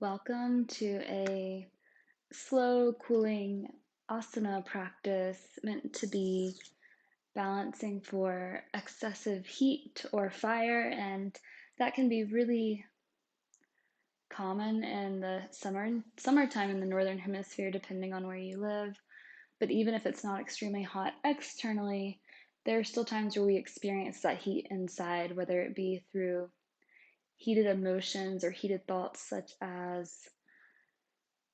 Welcome to a slow cooling asana practice meant to be balancing for excessive heat or fire, and that can be really common in the summertime in the northern hemisphere, depending on where you live. But even if it's not extremely hot externally, there are still times where we experience that heat inside, whether it be through heated emotions or heated thoughts such as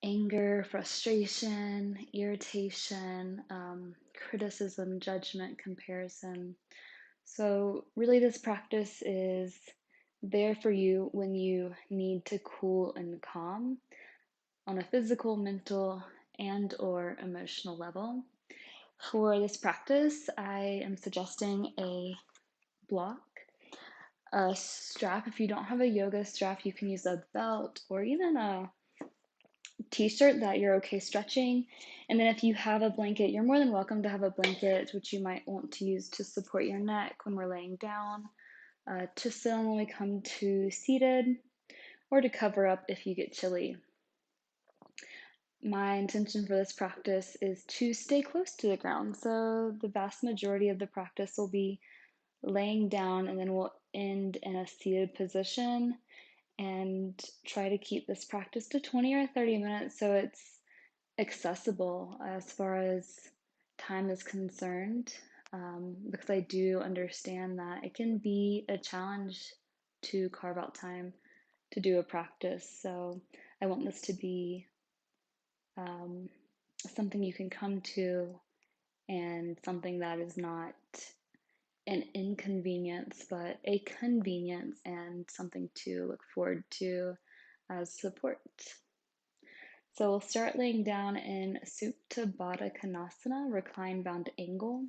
anger, frustration, irritation, criticism, judgment, comparison. So, really, this practice is there for you when you need to cool and calm on a physical, mental, and or emotional level. For this practice, I am suggesting a block, a strap. If you don't have a yoga strap, you can use a belt or even a t-shirt that you're okay stretching. And then if you have a blanket, you're more than welcome to have a blanket, which you might want to use to support your neck when we're laying down, to sit on when we come to seated, or to cover up if you get chilly. My intention for this practice is to stay close to the ground. So the vast majority of the practice will be laying down, and then we'll end in a seated position and try to keep this practice to 20 or 30 minutes so it's accessible as far as time is concerned, because I do understand that it can be a challenge to carve out time to do a practice. So I want this to be um, something you can come to and something that is not an inconvenience, but a convenience and something to look forward to as support. So we'll start laying down in Supta Baddha Konasana, recline bound angle.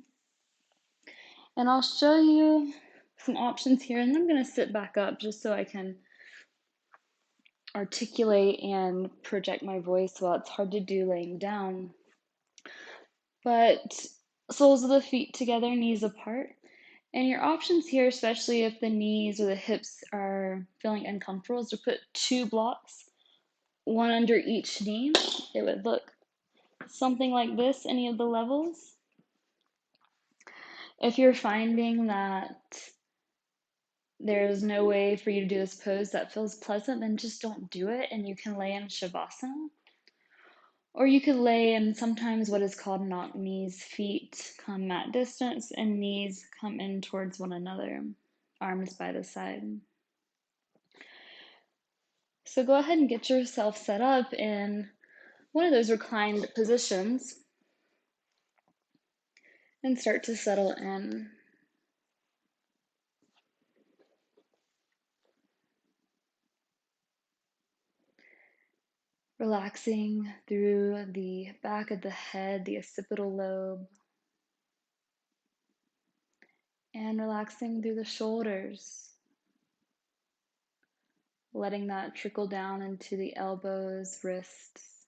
And I'll show you some options here, and I'm going to sit back up just so I can articulate and project my voice. Well, it's hard to do laying down. But soles of the feet together, knees apart. And your options here, especially if the knees or the hips are feeling uncomfortable, is to put two blocks, one under each knee. It would look something like this, any of the levels. If you're finding that there's no way for you to do this pose that feels pleasant, then just don't do it, and you can lay in Shavasana. Or you could lay in sometimes what is called knock knees. Feet come mat distance and knees come in towards one another, arms by the side. So go ahead and get yourself set up in one of those reclined positions and start to settle in. Relaxing through the back of the head, the occipital lobe, and relaxing through the shoulders, letting that trickle down into the elbows, wrists,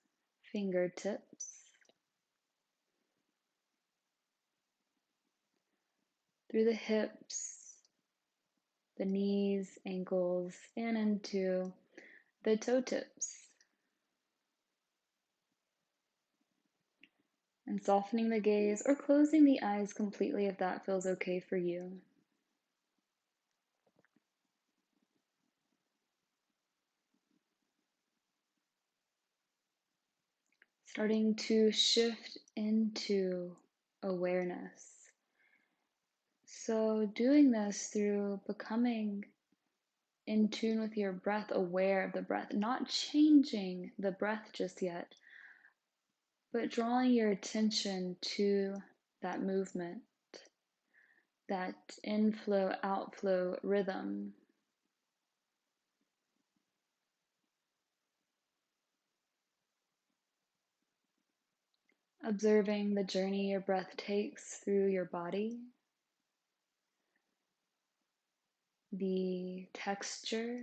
fingertips, through the hips, the knees, ankles, and into the toe tips. And softening the gaze or closing the eyes completely if that feels okay for you. Starting to shift into awareness. So, doing this through becoming in tune with your breath, aware of the breath, not changing the breath just yet, but drawing your attention to that movement, that inflow outflow rhythm. Observing the journey your breath takes through your body, the texture,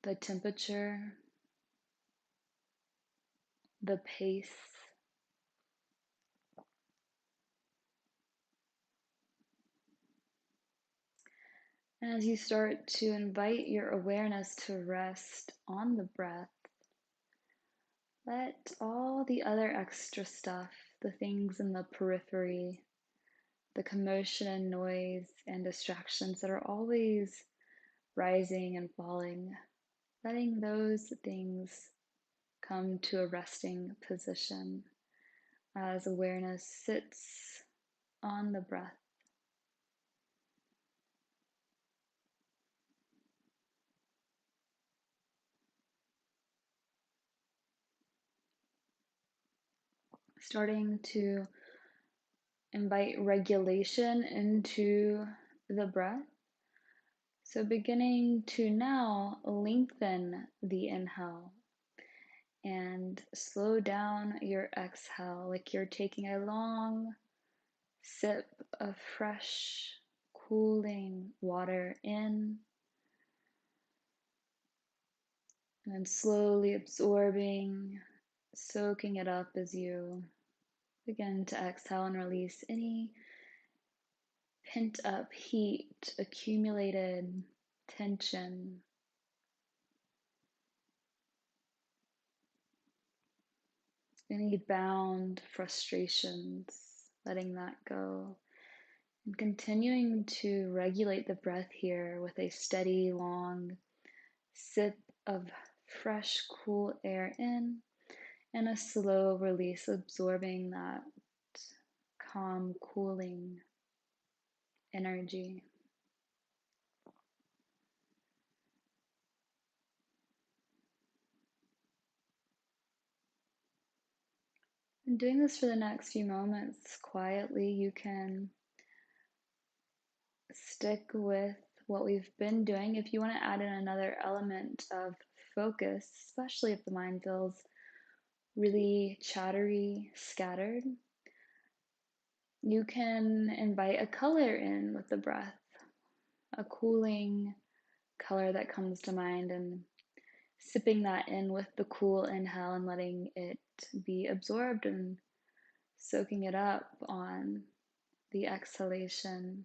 the temperature, the pace. And as you start to invite your awareness to rest on the breath, let all the other extra stuff, the things in the periphery, the commotion and noise and distractions that are always rising and falling, letting those things come to a resting position as awareness sits on the breath. Starting to invite regulation into the breath. So beginning to now lengthen the inhale and slow down your exhale like you're taking a long sip of fresh, cooling water in, and then slowly absorbing, soaking it up as you begin to exhale and release any pent up heat, accumulated tension, any bound frustrations, letting that go. And continuing to regulate the breath here with a steady, long sip of fresh, cool air in and a slow release, absorbing that calm, cooling energy. And doing this for the next few moments quietly, you can stick with what we've been doing. If you want to add in another element of focus, especially if the mind feels really chattery, scattered, you can invite a color in with the breath, a cooling color that comes to mind, and sipping that in with the cool inhale and letting it be absorbed and soaking it up on the exhalation.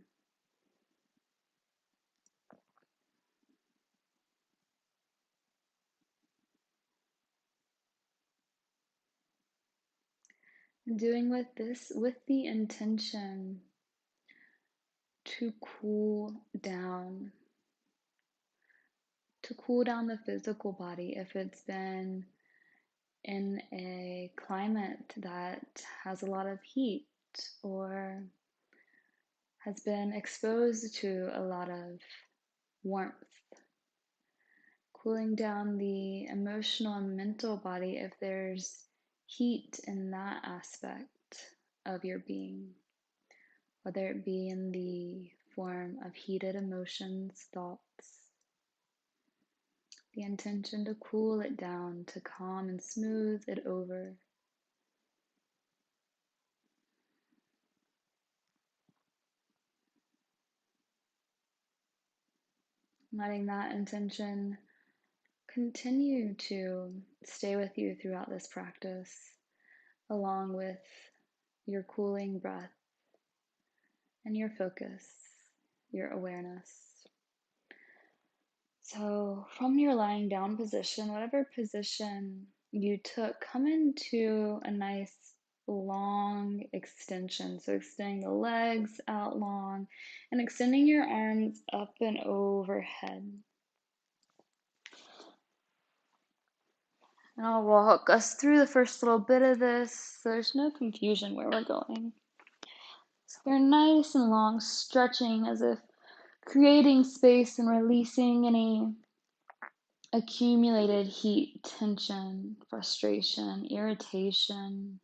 And doing with this with the intention to cool down the physical body if it's been in a climate that has a lot of heat or has been exposed to a lot of warmth. Cooling down the emotional and mental body if there's heat in that aspect of your being, whether it be in the form of heated emotions, thoughts, the intention to cool it down, to calm and smooth it over. Letting that intention continue to stay with you throughout this practice, along with your cooling breath and your focus, your awareness. So, from your lying down position, whatever position you took, come into a nice long extension. So, extending the legs out long and extending your arms up and overhead. And I'll walk us through the first little bit of this so there's no confusion where we're going. So, they're nice and long, stretching as if creating space and releasing any accumulated heat, tension, frustration, irritation.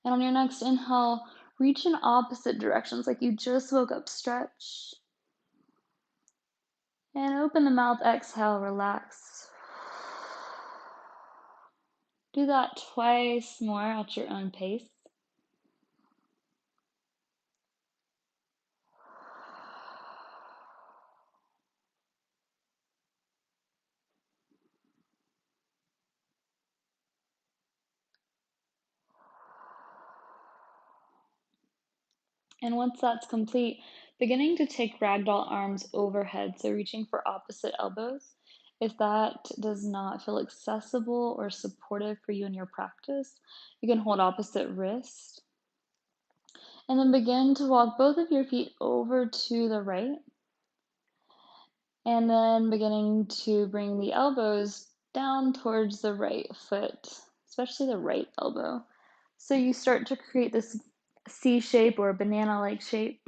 And on your next inhale, reach in opposite directions like you just woke up, stretch. And open the mouth, exhale, relax. Do that twice more at your own pace. And once that's complete, beginning to take ragdoll arms overhead, so reaching for opposite elbows. If that does not feel accessible or supportive for you in your practice, you can hold opposite wrist. And then begin to walk both of your feet over to the right. And then beginning to bring the elbows down towards the right foot, especially the right elbow. So you start to create this C shape or banana-like shape.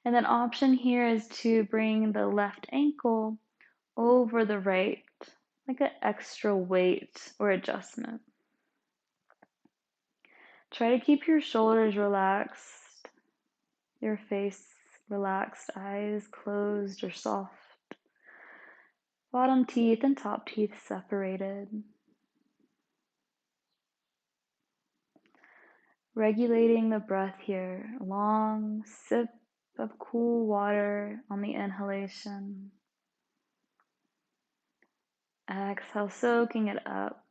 And then option here is to bring the left ankle over the right, like an extra weight or adjustment. Try to keep your shoulders relaxed, your face relaxed, eyes closed or soft, bottom teeth and top teeth separated. Regulating the breath here. A long sip of cool water on the inhalation. Exhale, soaking it up,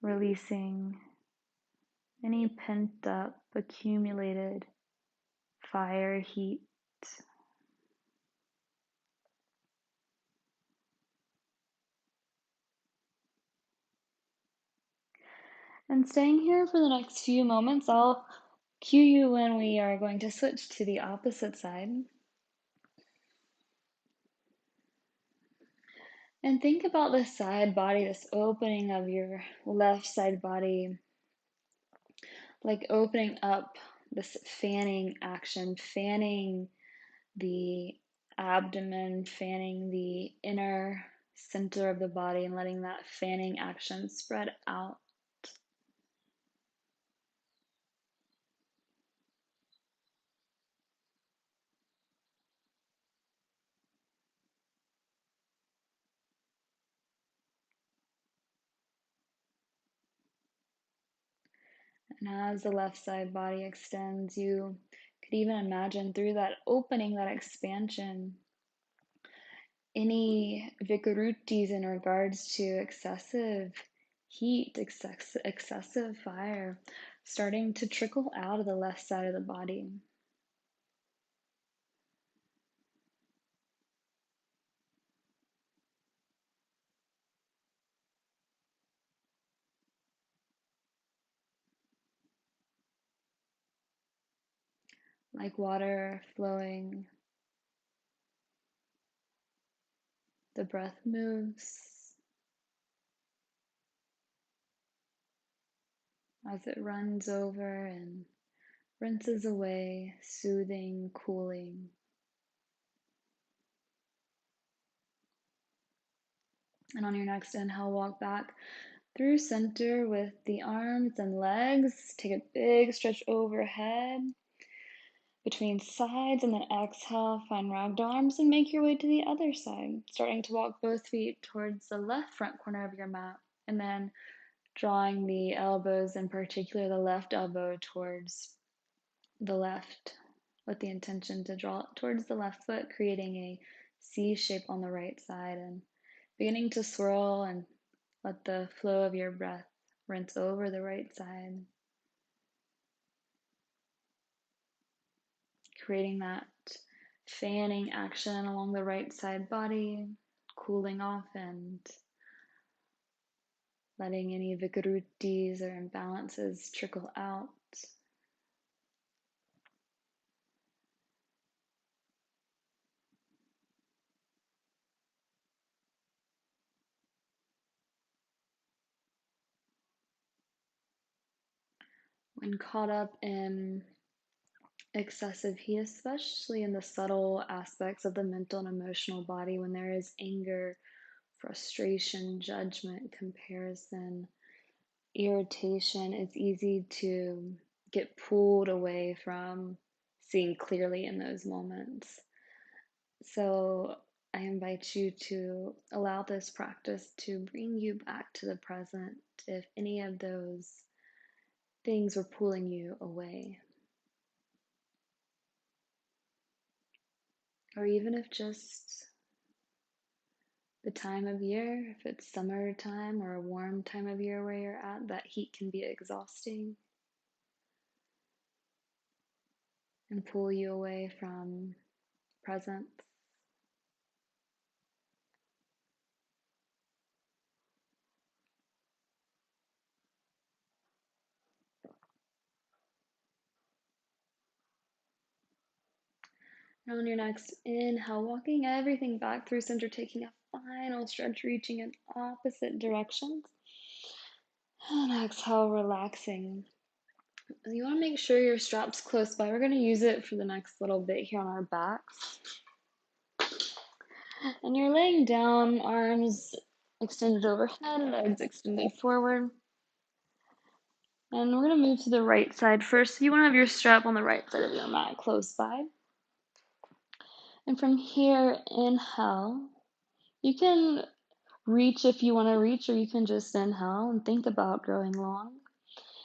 releasing any pent up, accumulated fire, heat. And staying here for the next few moments, I'll cue you when we are going to switch to the opposite side. And think about the side body, this opening of your left side body, like opening up, this fanning action, fanning the abdomen, fanning the inner center of the body, and letting that fanning action spread out. And as the left side body extends, you could even imagine through that opening, that expansion, any vikaruttis in regards to excessive heat, excessive fire, starting to trickle out of the left side of the body. Like water flowing, the breath moves as it runs over and rinses away, soothing, cooling. And on your next inhale, walk back through center with the arms and legs. Take a big stretch overhead between sides, and then exhale, find ragdoll arms and make your way to the other side. Starting to walk both feet towards the left front corner of your mat, and then drawing the elbows, in particular the left elbow, towards the left with the intention to draw it towards the left foot, creating a C shape on the right side, and beginning to swirl and let the flow of your breath rinse over the right side, creating that fanning action along the right side body, cooling off and letting any vikaruttis or imbalances trickle out. When caught up in excessive heat, especially in the subtle aspects of the mental and emotional body, when there is anger, frustration, judgment, comparison, irritation, it's easy to get pulled away from seeing clearly in those moments. So I invite you to allow this practice to bring you back to the present if any of those things were pulling you away. Or even if just the time of year, if it's summertime or a warm time of year where you're at, that heat can be exhausting and pull you away from presence. And on your next inhale, walking everything back through center, taking a final stretch, reaching in opposite directions. And exhale, relaxing. You want to make sure your strap's close by. We're going to use it for the next little bit here on our backs. And you're laying down, arms extended overhead, legs extended forward. And we're going to move to the right side first. So you want to have your strap on the right side of your mat, close by. And from here, inhale. You can reach if you want to reach, or you can just inhale and think about growing long.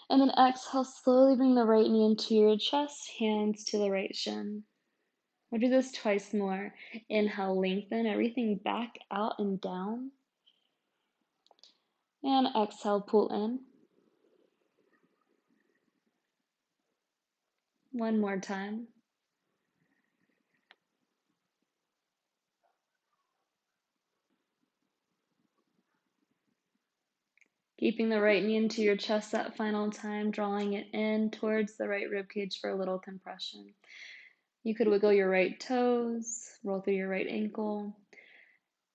And then exhale, slowly bring the right knee into your chest, hands to the right shin. We'll do this twice more. Inhale, lengthen everything back out and down. And exhale, pull in. One more time. Keeping the right knee into your chest that final time, drawing it in towards the right ribcage for a little compression. You could wiggle your right toes, roll through your right ankle,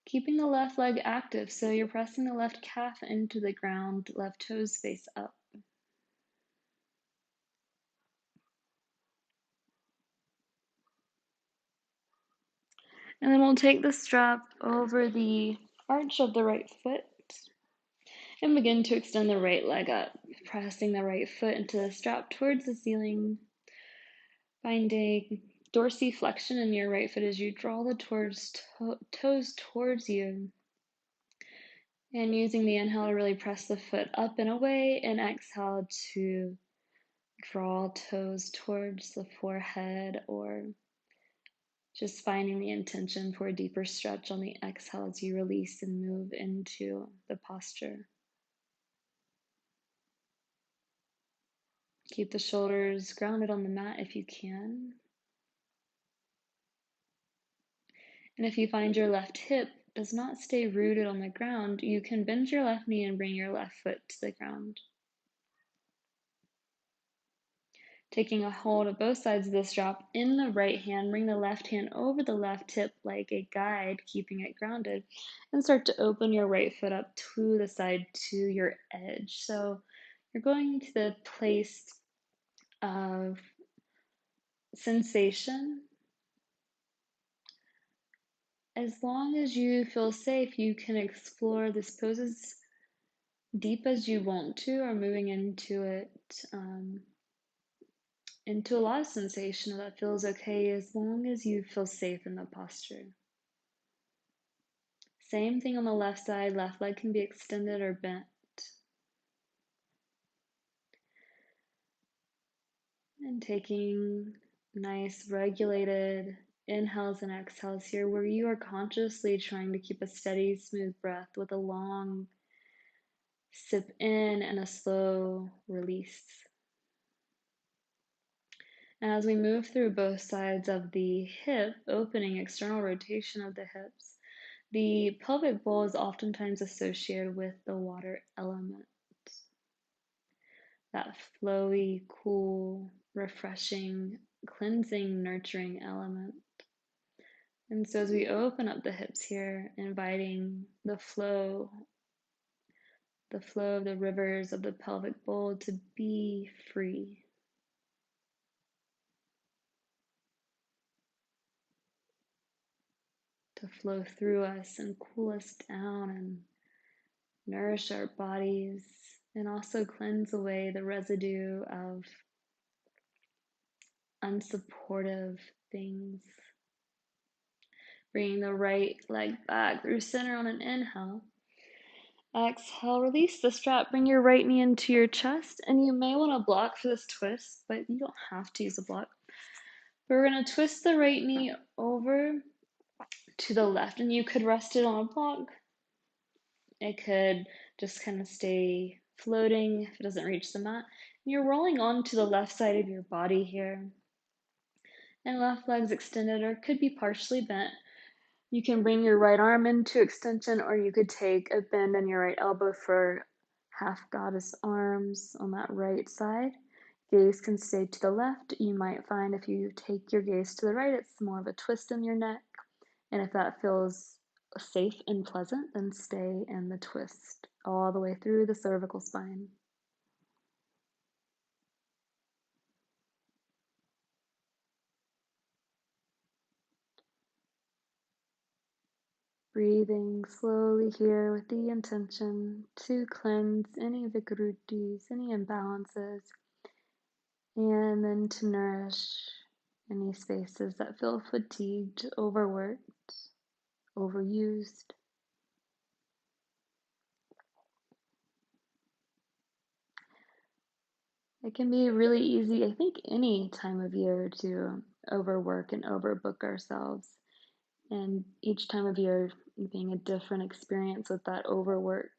keeping the left leg active. So you're pressing the left calf into the ground, left toes face up. And then we'll take the strap over the arch of the right foot and begin to extend the right leg up, pressing the right foot into the strap towards the ceiling, finding dorsiflexion in your right foot as you draw the toes towards you. And using the inhale to really press the foot up and away, and exhale to draw toes towards the forehead, or just finding the intention for a deeper stretch on the exhale as you release and move into the posture. Keep the shoulders grounded on the mat if you can. And if you find your left hip does not stay rooted on the ground, you can bend your left knee and bring your left foot to the ground. Taking a hold of both sides of the strap in the right hand, bring the left hand over the left hip like a guide, keeping it grounded, and start to open your right foot up to the side to your edge. So you're going to the place of sensation. As long as you feel safe, you can explore this pose as deep as you want to, or moving into it, into a lot of sensation that feels okay, as long as you feel safe in the posture. Same thing on the left side, left leg can be extended or bent. And taking nice regulated inhales and exhales here, where you are consciously trying to keep a steady, smooth breath with a long sip in and a slow release. And as we move through both sides of the hip, opening external rotation of the hips, the pelvic bowl is oftentimes associated with the water element. That flowy, cool, refreshing, cleansing, nurturing element. And so as we open up the hips here, inviting the flow of the rivers of the pelvic bowl to be free. To flow through us and cool us down and nourish our bodies, and also cleanse away the residue of unsupportive things. Bringing the right leg back through center on an inhale. Exhale, release the strap. Bring your right knee into your chest, and you may want to block for this twist, but you don't have to use a block. We're going to twist the right knee over to the left, and you could rest it on a block. It could just kind of stay floating if it doesn't reach the mat. And you're rolling onto the left side of your body here. And left leg's extended or could be partially bent. You can bring your right arm into extension, or you could take a bend in your right elbow for half goddess arms on that right side. Gaze can stay to the left. You might find if you take your gaze to the right, it's more of a twist in your neck. And if that feels safe and pleasant, then stay in the twist all the way through the cervical spine. Breathing slowly here with the intention to cleanse any vikrutis, any imbalances, and then to nourish any spaces that feel fatigued, overworked, overused. It can be really easy, I think, any time of year to overwork and overbook ourselves. And each time of year being a different experience with that overwork.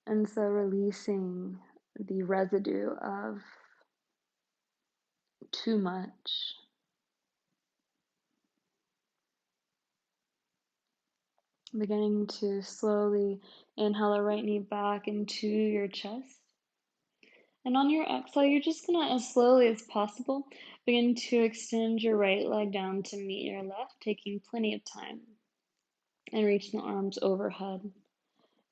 And so releasing the residue of too much. Beginning to slowly inhale the right knee back into your chest. And on your exhale, you're just gonna, as slowly as possible, begin to extend your right leg down to meet your left, taking plenty of time. And reaching the arms overhead.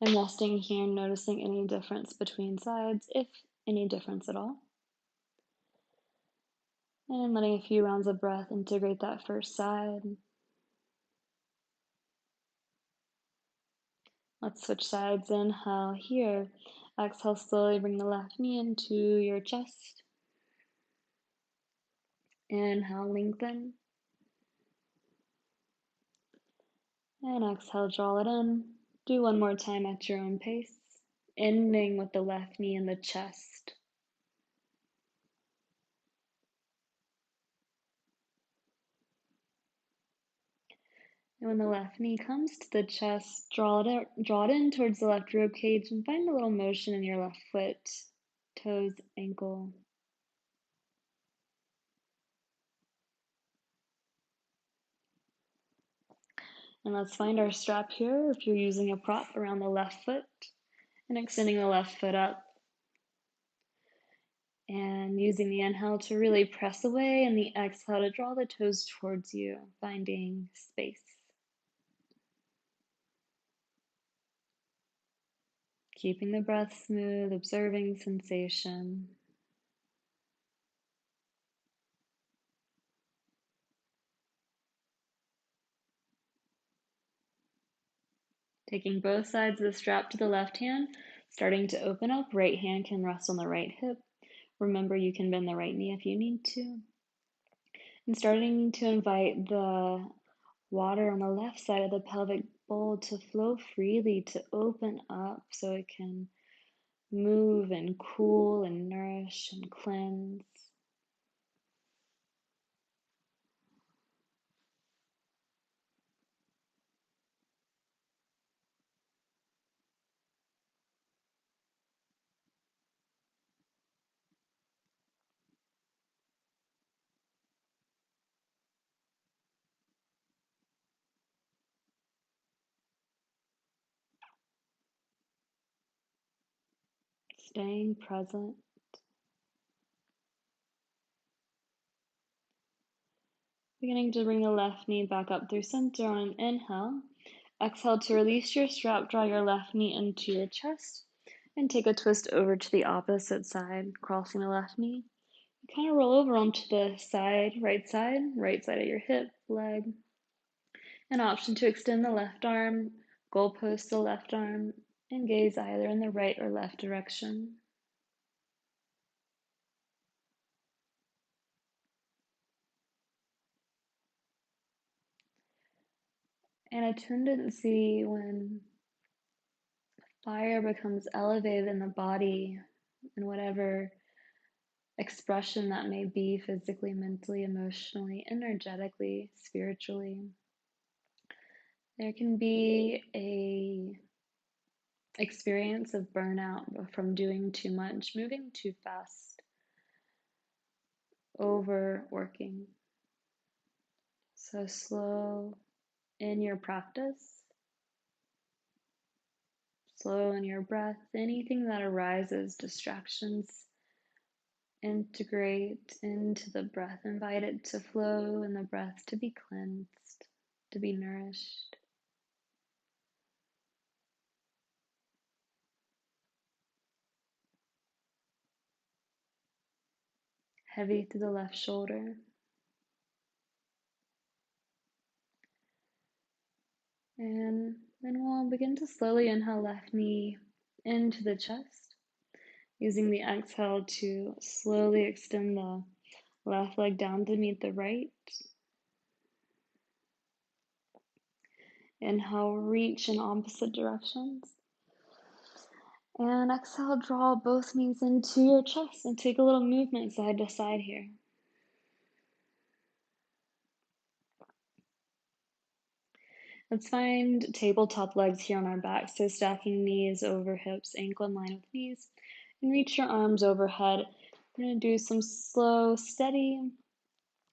And resting here, noticing any difference between sides, if any difference at all. And letting a few rounds of breath integrate that first side. Let's switch sides. Inhale here. Exhale, slowly bring the left knee into your chest. Inhale, lengthen. And exhale, draw it in. Do one more time at your own pace, ending with the left knee in the chest. And when the left knee comes to the chest, draw it in towards the left rib cage and find a little motion in your left foot, toes, ankle. And let's find our strap here if you're using a prop around the left foot and extending the left foot up. And using the inhale to really press away and the exhale to draw the toes towards you, finding space. Keeping the breath smooth, observing sensation. Taking both sides of the strap to the left hand, starting to open up. Right hand can rest on the right hip. Remember, you can bend the right knee if you need to. And starting to invite the water on the left side of the pelvic bowl to flow freely, to open up so it can move and cool and nourish and cleanse. Staying present. Beginning to bring the left knee back up through center on an inhale. Exhale to release your strap, draw your left knee into your chest, and take a twist over to the opposite side, crossing the left knee. You kind of roll over onto the right side of your hip, leg. An option to extend the left arm, goalpost the left arm, and gaze either in the right or left direction. And a tendency when fire becomes elevated in the body, in whatever expression that may be, physically, mentally, emotionally, energetically, spiritually, there can be a experience of burnout from doing too much, moving too fast, overworking. So slow in your practice, slow in your breath. Anything that arises, distractions, integrate into the breath. Invite it to flow in the breath, to be cleansed, to be nourished. Heavy through the left shoulder. And then we'll begin to slowly inhale left knee into the chest, using the exhale to slowly extend the left leg down to meet the right. Inhale, reach in opposite directions. And exhale, draw both knees into your chest and take a little movement side to side here. Let's find tabletop legs here on our back. So stacking knees over hips, ankle in line with knees, and reach your arms overhead. We're going to do some slow, steady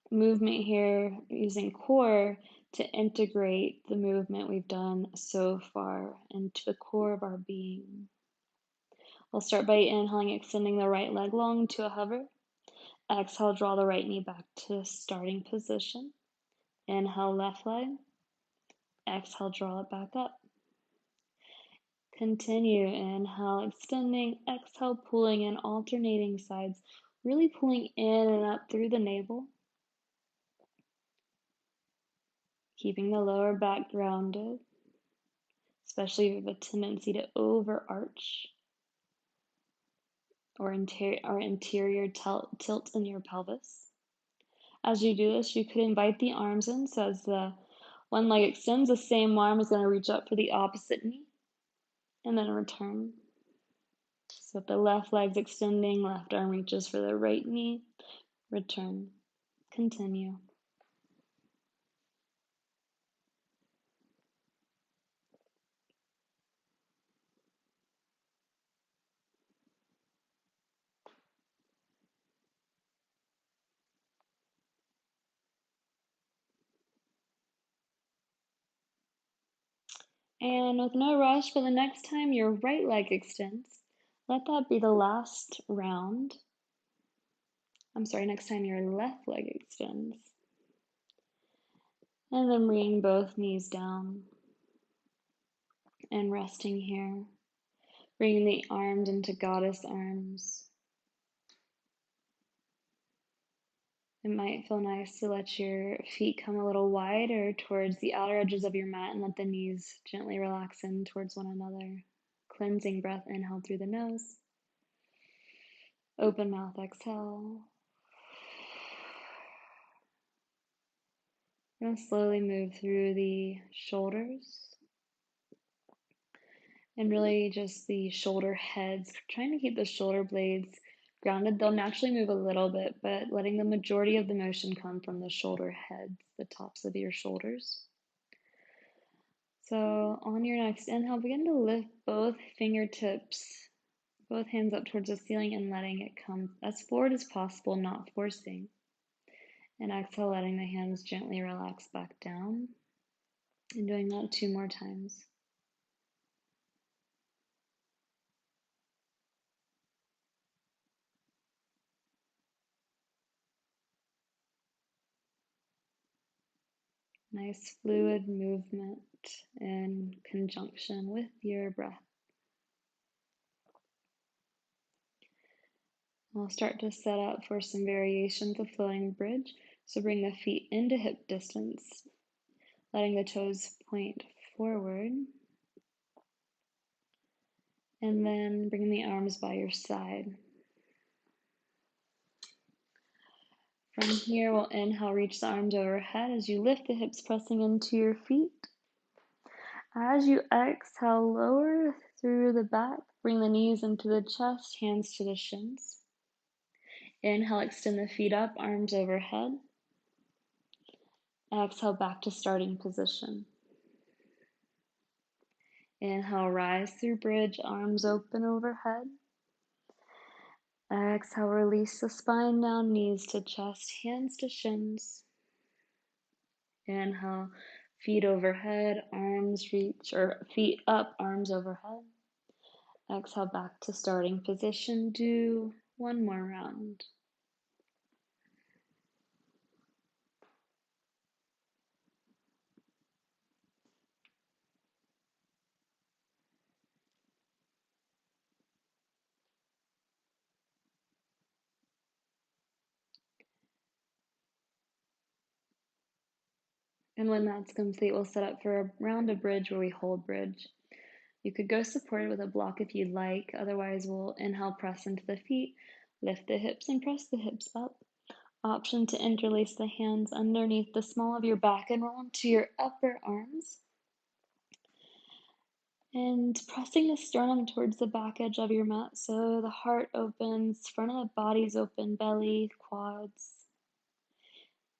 movement here using core to integrate the movement we've done so far into the core of our being. We'll start by inhaling, extending the right leg long to a hover. Exhale, draw the right knee back to starting position. Inhale, left leg. Exhale, draw it back up. Continue, inhale, extending, exhale, pulling in, alternating sides, really pulling in and up through the navel. Keeping the lower back grounded, especially if you have a tendency to overarch or interior tilt in your pelvis. As you do this, you could invite the arms in, so as the one leg extends, the same arm is going to reach up for the opposite knee, and then return. So if the left leg's extending, left arm reaches for the right knee, return, continue. And with no rush, but the next time your right leg extends, let that be the last round. Next time your left leg extends. And then bringing both knees down and resting here. Bringing the arms into goddess arms. It might feel nice to let your feet come a little wider towards the outer edges of your mat and let the knees gently relax in towards one another. Cleansing breath, inhale through the nose. Open mouth, exhale. I'm going to slowly move through the shoulders and really just the shoulder heads, trying to keep the shoulder blades grounded. They'll naturally move a little bit, but letting the majority of the motion come from the shoulder heads, the tops of your shoulders. So on your next inhale, begin to lift both fingertips, both hands up towards the ceiling and letting it come as forward as possible, not forcing. And exhale, letting the hands gently relax back down. And doing that 2 more times. Nice fluid movement in conjunction with your breath. We'll start to set up for some variations of floating bridge. So bring the feet into hip distance, letting the toes point forward. And then bring the arms by your side. From here, we'll inhale, reach the arms overhead as you lift the hips, pressing into your feet. As you exhale, lower through the back, bring the knees into the chest, hands to the shins. Inhale, extend the feet up, arms overhead. Exhale, back to starting position. Inhale, rise through bridge, arms open overhead. Exhale, release the spine down, knees to chest, hands to shins. Inhale, feet overhead, arms reach, or feet up, arms overhead. Exhale, back to starting position. Do one more round. And when that's complete, we'll set up for a round of bridge where we hold bridge. You could go supported with a block if you'd like. Otherwise, we'll inhale, press into the feet, lift the hips and press the hips up. Option to interlace the hands underneath the small of your back and roll into your upper arms. And pressing the sternum towards the back edge of your mat so the heart opens, front of the body's open, belly, quads.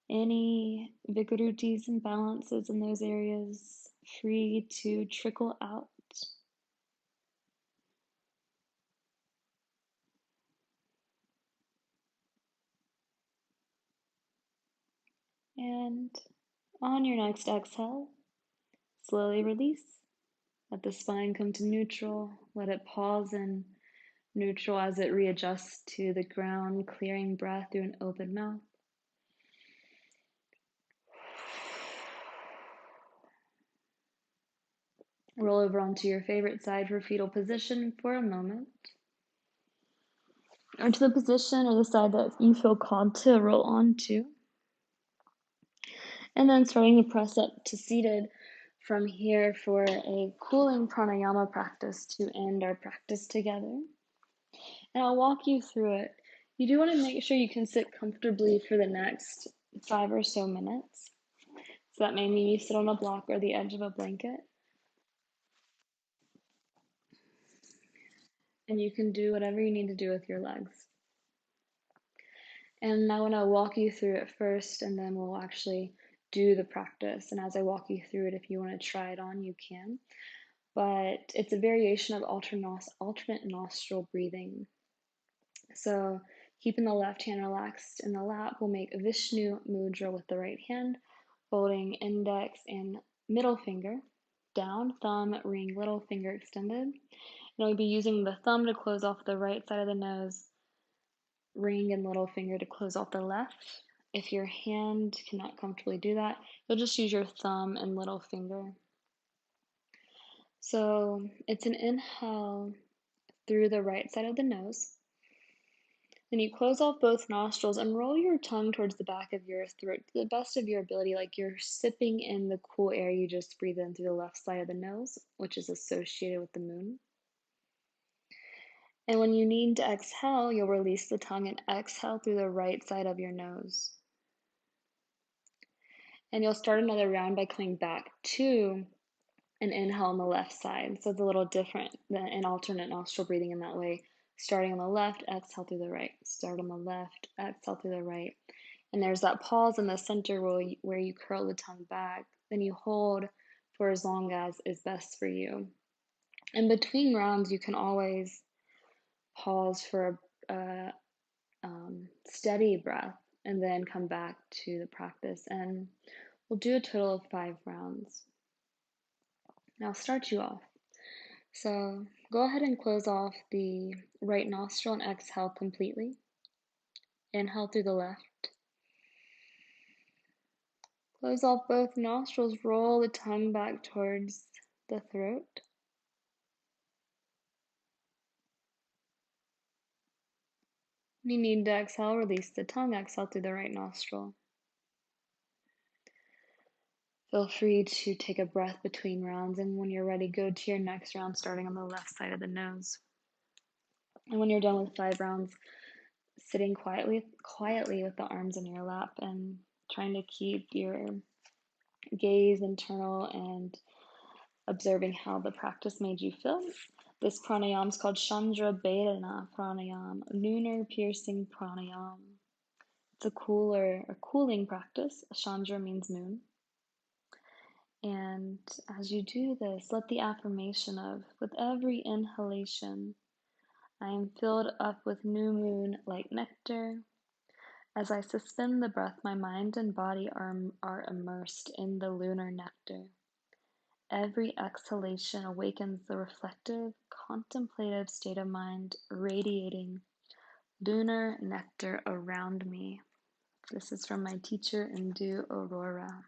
Any vigorities and balances in those areas free to trickle out. And on your next exhale, slowly release. Let the spine come to neutral. Let it pause in neutral as it readjusts to the ground, clearing breath through an open mouth. Roll over onto your favorite side for fetal position for a moment. Or to the position or the side that you feel called to roll onto. And then starting to press up to seated from here for a cooling pranayama practice to end our practice together. And I'll walk you through it. You do want to make sure you can sit comfortably for the next 5 or so minutes. So that may mean you sit on a block or the edge of a blanket. And you can do whatever you need to do with your legs. And I want to walk you through it first, and then we'll actually do the practice. And as I walk you through it, if you want to try it on, you can. But it's a variation of alternate nostril breathing. So keeping the left hand relaxed in the lap, we'll make a Vishnu mudra with the right hand, holding index and middle finger down, thumb, ring, little finger extended. And we'll be using the thumb to close off the right side of the nose, ring and little finger to close off the left. If your hand cannot comfortably do that, you'll just use your thumb and little finger. So it's an inhale through the right side of the nose. Then you close off both nostrils and roll your tongue towards the back of your throat to the best of your ability, like you're sipping in the cool air you just breathed in through the left side of the nose, which is associated with the moon. And when you need to exhale, you'll release the tongue and exhale through the right side of your nose. And you'll start another round by coming back to an inhale on the left side. So it's a little different than an alternate nostril breathing in that way. Starting on the left, exhale through the right. Start on the left, exhale through the right. And there's that pause in the center where you curl the tongue back. Then you hold for as long as is best for you. In between rounds, you can always pause for a steady breath and then come back to the practice. And we'll do a total of 5 rounds. Now I'll start you off. So go ahead and close off the right nostril and exhale completely. Inhale through the left. Close off both nostrils, roll the tongue back towards the throat. When you need to exhale, release the tongue, exhale through the right nostril. Feel free to take a breath between rounds, and when you're ready, go to your next round, starting on the left side of the nose. And when you're done with 5 rounds, sitting quietly with the arms in your lap and trying to keep your gaze internal and observing how the practice made you feel. This pranayama is called Chandra Bedana Pranayam, lunar piercing pranayam. It's a cooling practice. Chandra means moon. And as you do this, let the affirmation of, with every inhalation, I am filled up with new moon like nectar. As I suspend the breath, my mind and body are immersed in the lunar nectar. Every exhalation awakens the reflective, contemplative state of mind, radiating lunar nectar around me. This is from my teacher, Indu Aurora.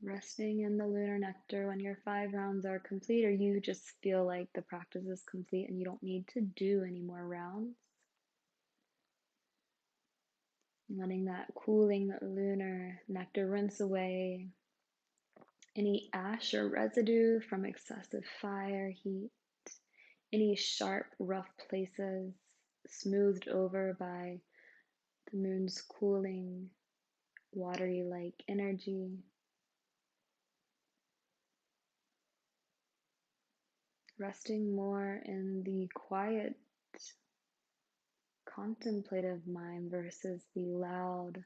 Resting in the lunar nectar when your 5 rounds are complete, or you just feel like the practice is complete and you don't need to do any more rounds. Letting that cooling lunar nectar rinse away any ash or residue from excessive fire, heat, any sharp, rough places smoothed over by the moon's cooling, watery like energy. Resting more in the quiet, contemplative mind versus the loud,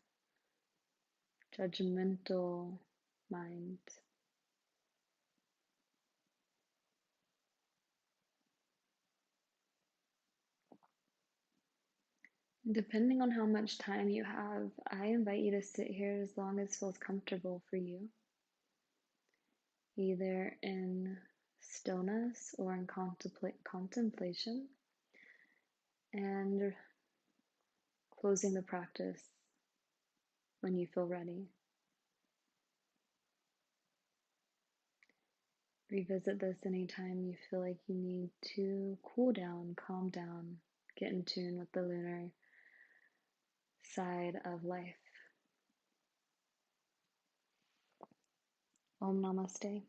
judgmental mind. Depending on how much time you have, I invite you to sit here as long as feels comfortable for you, either in stillness or in contemplation, and closing the practice when you feel ready. Revisit this anytime you feel like you need to cool down, calm down, get in tune with the lunar side of life. Om Namaste.